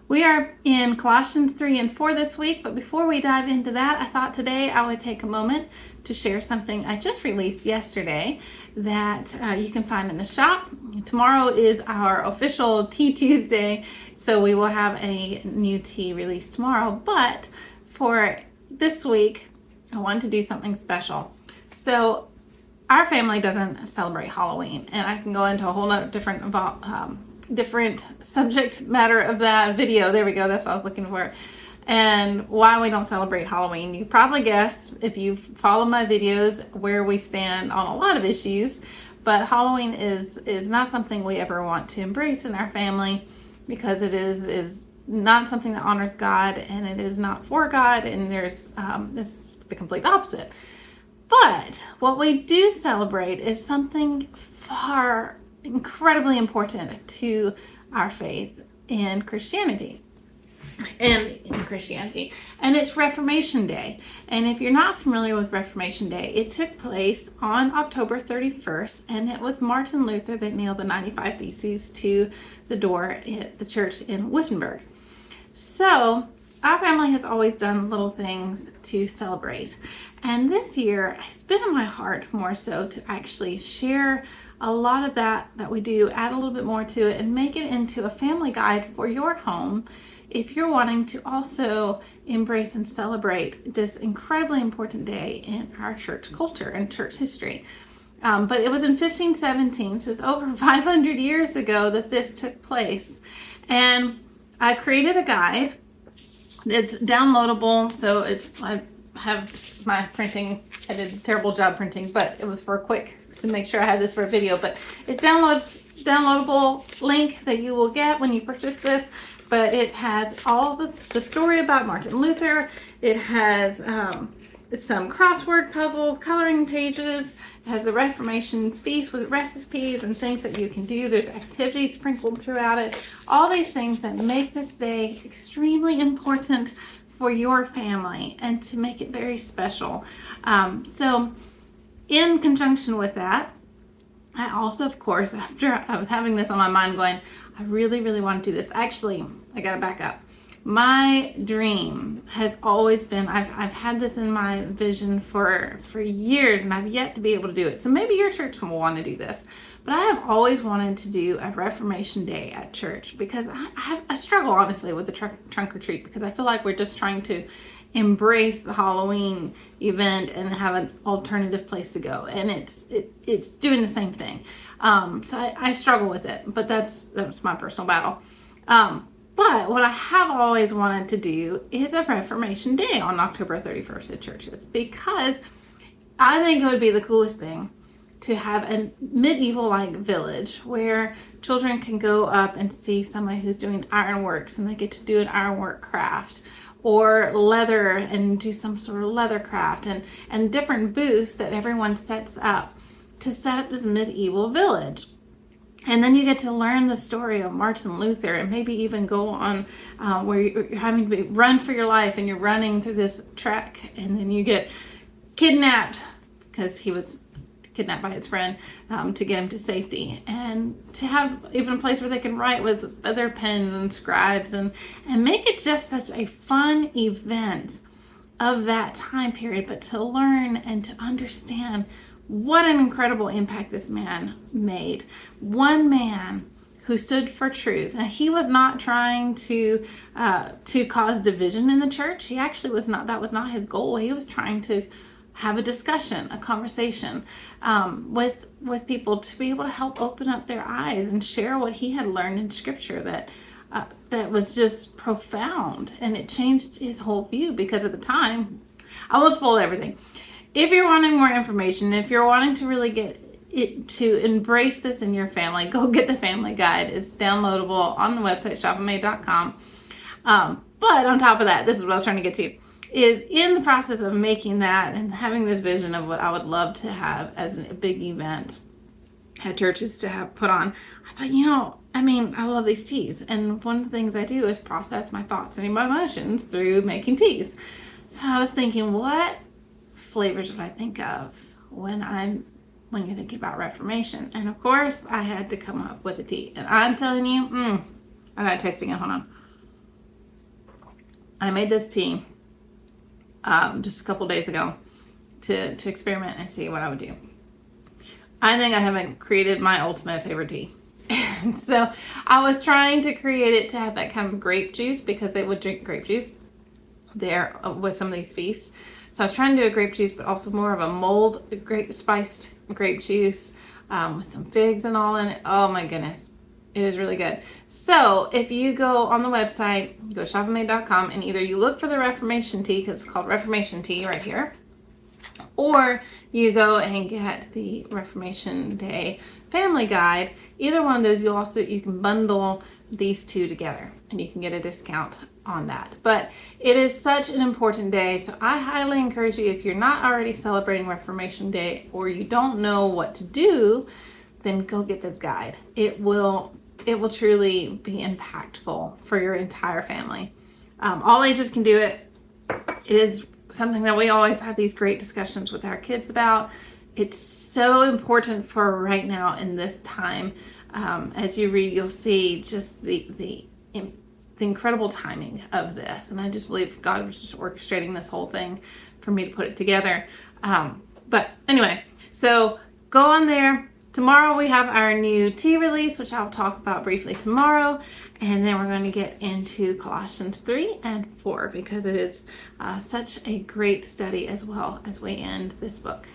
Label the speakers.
Speaker 1: We are in Colossians 3 and 4 this week, but before we dive into that, I thought today I would take a moment to share something I just released yesterday that you can find in the shop. Tomorrow is our official Tea Tuesday, so we will have a new tea released tomorrow, but for this week, I wanted to do something special. So our family doesn't celebrate Halloween, and I can go into a whole lot of different subject matter of that video. There we go, that's what I was looking for. And why we don't celebrate Halloween. You probably guessed, if you follow my videos, where we stand on a lot of issues. But Halloween is not something we ever want to embrace in our family, because it is not something that honors God, and it is not for God, and there's this is the complete opposite. But what we do celebrate is something far incredibly important to our faith in Christianity. And it's Reformation Day. And if you're not familiar with Reformation Day, it took place on October 31st, and it was Martin Luther that nailed the 95 Theses to the door at the church in Wittenberg. So our family has always done little things to celebrate. And this year, it's been in my heart more so to actually share a lot of that we do, add a little bit more to it, and make it into a family guide for your home if you're wanting to also embrace and celebrate this incredibly important day in our church culture and church history. But it was in 1517, so it's over 500 years ago that this took place. And I created a guide. It's downloadable, so I have my printing. I did a terrible job printing, but it was for a quick to make sure I had this for a video. But it's downloadable link that you will get when you purchase this. But it has all the story about Martin Luther. It has some crossword puzzles, coloring pages. It has a Reformation feast with recipes and things that you can do. There's activities sprinkled throughout it. All these things that make this day extremely important for your family and to make it very special. So in conjunction with that, I also, of course, after I was having this on my mind going, I really, really want to do this. Actually, I got to back up. My dream has always been, I've had this in my vision for years, and I've yet to be able to do it. So maybe your church will want to do this. But I have always wanted to do a Reformation Day at church, because I struggle, honestly, with the trunk or treat, because I feel like we're just trying to embrace the Halloween event and have an alternative place to go, and it's doing the same thing. So I struggle with it, but that's my personal battle. But what I have always wanted to do is a Reformation Day on October 31st at churches, because I think it would be the coolest thing to have a medieval-like village where children can go up and see somebody who's doing ironworks, and they get to do an ironwork craft, or leather and do some sort of leather craft, and different booths that everyone sets up to set up this medieval village. And then you get to learn the story of Martin Luther, and maybe even go on where you're having to run for your life, and you're running through this trek, and then you get kidnapped, because he was kidnapped by his friend, to get him to safety, and to have even a place where they can write with other pens and scribes, and make it just such a fun event of that time period, but to learn and to understand what an incredible impact this man made. One man who stood for truth, and he was not trying to cause division in the church. He actually was not. That was not his goal. He was trying to have a discussion, a conversation with people, to be able to help open up their eyes and share what he had learned in Scripture that was just profound, and it changed his whole view. Because at the time, I won't spoil everything. If you're wanting more information, if you're wanting to really get it to embrace this in your family, go get the family guide. It's downloadable on the website shopamade.com. But on top of that, this is what I was trying to get to, is in the process of making that and having this vision of what I would love to have as a big event at churches to have put on. I thought, I love these teas, and one of the things I do is process my thoughts and my emotions through making teas. So I was thinking, what flavors would I think of when you're thinking about Reformation? And of course, I had to come up with a tea, and I'm telling you, I got tasting it. Hold on. I made this tea just a couple days ago to experiment and see what I would do. I think I haven't created my ultimate favorite tea. And so I was trying to create it to have that kind of grape juice, because they would drink grape juice there with some of these feasts. So I was trying to do a grape juice, but also more of a mulled spiced grape juice with some figs and all in it. Oh my goodness. It is really good. So if you go on the website, go to shopandmade.com, and either you look for the Reformation tea, because it's called Reformation tea right here, or you go and get the Reformation Day Family Guide. Either one of those, you can bundle these two together and you can get a discount on that. But it is such an important day, so I highly encourage you, if you're not already celebrating Reformation Day or you don't know what to do, then go get this guide. It will truly be impactful for your entire family. All ages can do it. It is something that we always have these great discussions with our kids about. It's so important for right now in this time. As you read, you'll see just the incredible timing of this. And I just believe God was just orchestrating this whole thing for me to put it together. But anyway, so go on there. Tomorrow we have our new tea release, which I'll talk about briefly tomorrow. And then we're going to get into Colossians 3 and 4, because it is such a great study as well as we end this book.